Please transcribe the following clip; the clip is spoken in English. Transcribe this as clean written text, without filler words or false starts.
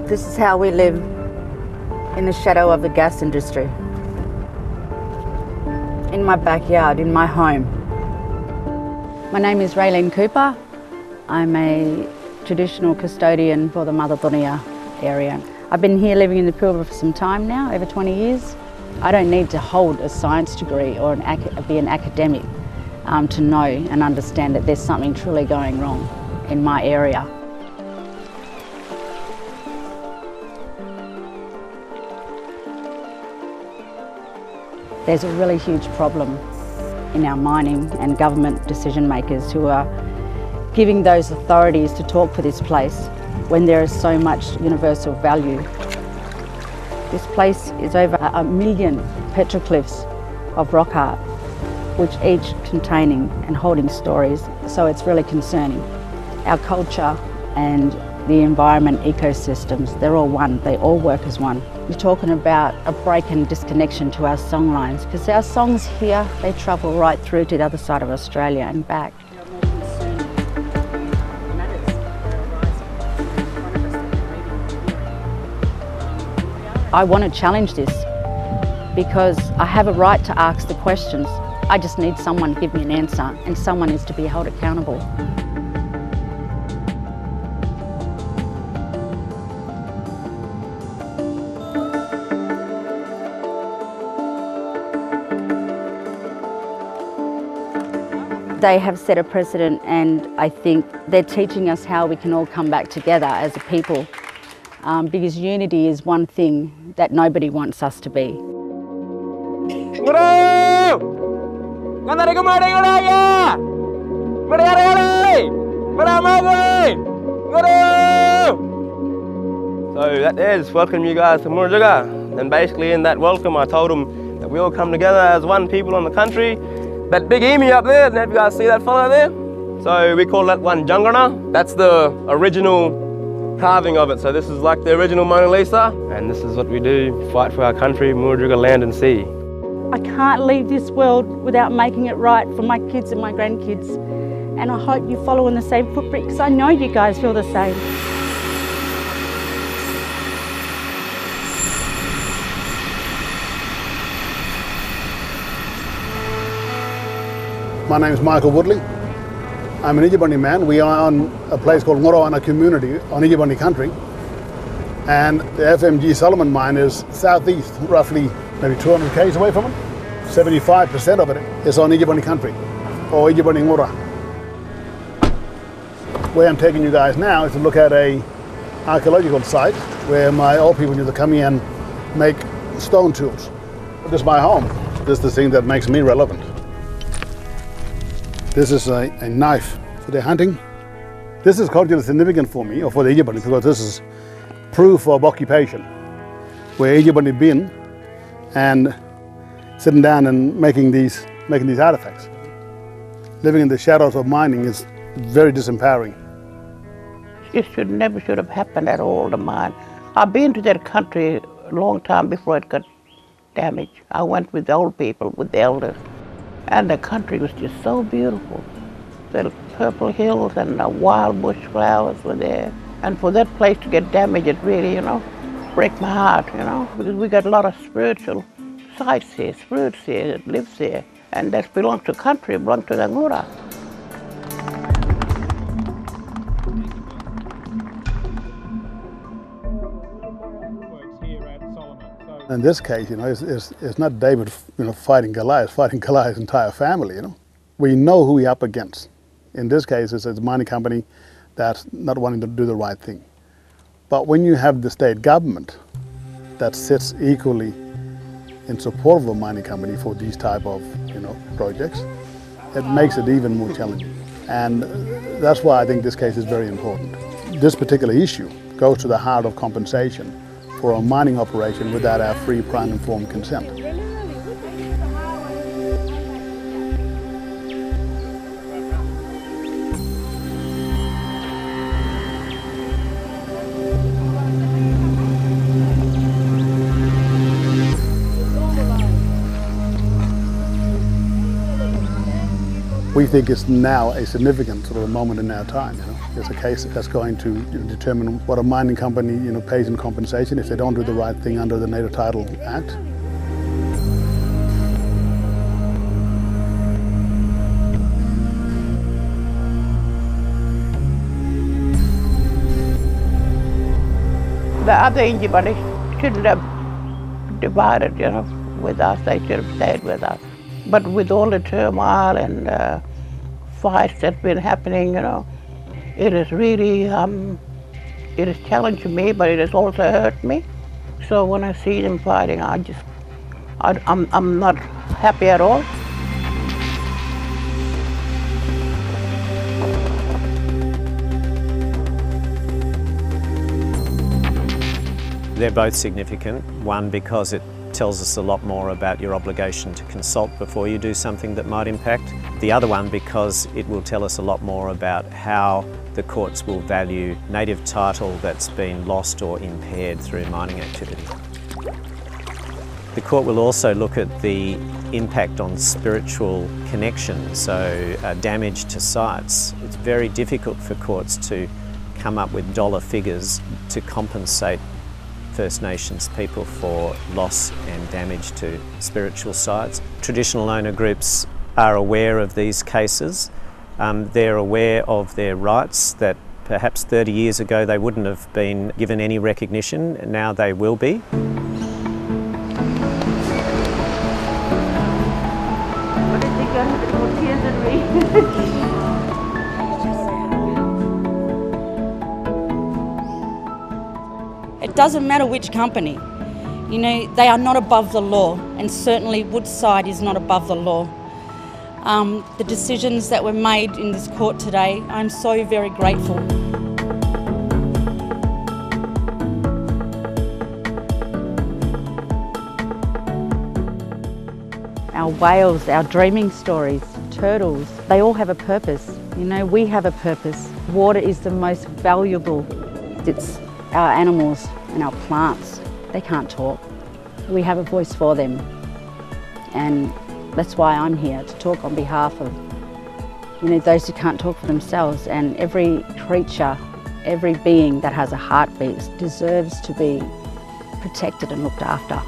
This is how we live in the shadow of the gas industry. In my backyard, in my home. My name is Raelene Cooper. I'm a traditional custodian for the Mother Dunia area. I've been here living in the Pilbara for some time now, over 20 years. I don't need to hold a science degree or be an academic to know and understand that there's something truly going wrong in my area. There's a really huge problem in our mining and government decision makers who are giving those authorities to talk for this place when there is so much universal value. This place is over 1 million petroglyphs of rock art, which each containing and holding stories, so it's really concerning. Our culture and the environment, ecosystems, they're all one, they all work as one. You're talking about a break and disconnection to our song lines, because our songs here, they travel right through to the other side of Australia and back. I want to challenge this because I have a right to ask the questions. I just need someone to give me an answer, and someone is to be held accountable. They have set a precedent, and I think they're teaching us how we can all come back together as a people, because unity is one thing that nobody wants us to be. So that is welcome you guys to Woodley, and basically in that welcome I told them that we all come together as one people on the country. That big emu up there, if you guys see that fellow there? So we call that one Jungana. That's the original carving of it. So this is like the original Mona Lisa. And this is what we do, fight for our country, Woodley land and sea. I can't leave this world without making it right for my kids and my grandkids. And I hope you follow in the same footprint, because I know you guys feel the same. My name is Michael Woodley. I'm an Yijibani man. We are on a place called Ngorowana community on Yijibani country. And the FMG Solomon mine is southeast, roughly maybe 200 k's away from it. 75% of it is on Yijibani country, or Yijibani Ngora. Where I'm taking you guys now is to look at a archaeological site where my old people used to come here and make stone tools. This is my home. This is the thing that makes me relevant. This is a knife for their hunting. This is culturally significant for me, or for the Yijibani, because this is proof of occupation, where Yijibani been and sitting down and making these artifacts. Living in the shadows of mining is very disempowering. It never should have happened at all, the mine. I've been to that country a long time before it got damaged. I went with the old people, with the elders. And the country was just so beautiful. The purple hills and the wild bush flowers were there. And for that place to get damaged, it really, break my heart, because we got a lot of spiritual sites here, spirits here that lives there. And that belongs to country, belongs to the Ngura. In this case, it's not David, fighting Goliath's entire family, We know who we're up against. In this case, it's a mining company that's not wanting to do the right thing. But when you have the state government that sits equally in support of a mining company for these type of, projects, it makes it even more challenging. And that's why I think this case is very important. This particular issue goes to the heart of compensation for a mining operation without our free, prior and informed consent. We think it's now a significant sort of a moment in our time. It's a case that's going to determine what a mining company pays in compensation if they don't do the right thing under the Native Title Act. The other Indigenous shouldn't have divided, with us. They should have stayed with us. But with all the turmoil and fights that's been happening, it is really, it has challenged me, but it has also hurt me. So when I see them fighting, I'm not happy at all. They're both significant. One, because it tells us a lot more about your obligation to consult before you do something that might impact. The other one, because it will tell us a lot more about how the courts will value native title that's been lost or impaired through mining activity. The court will also look at the impact on spiritual connection, so damage to sites. It's very difficult for courts to come up with dollar figures to compensate First Nations people for loss and damage to spiritual sites. Traditional owner groups are aware of these cases. They're aware of their rights that perhaps 30 years ago they wouldn't have been given any recognition, and now they will be. It doesn't matter which company, they are not above the law, and certainly Woodside is not above the law. The decisions that were made in this court today, I'm so very grateful. Our whales, our dreaming stories, turtles, they all have a purpose. We have a purpose. Water is the most valuable. It's our animals and our plants. They can't talk. We have a voice for them. And that's why I'm here, to talk on behalf of, those who can't talk for themselves. And every creature, every being that has a heartbeat deserves to be protected and looked after.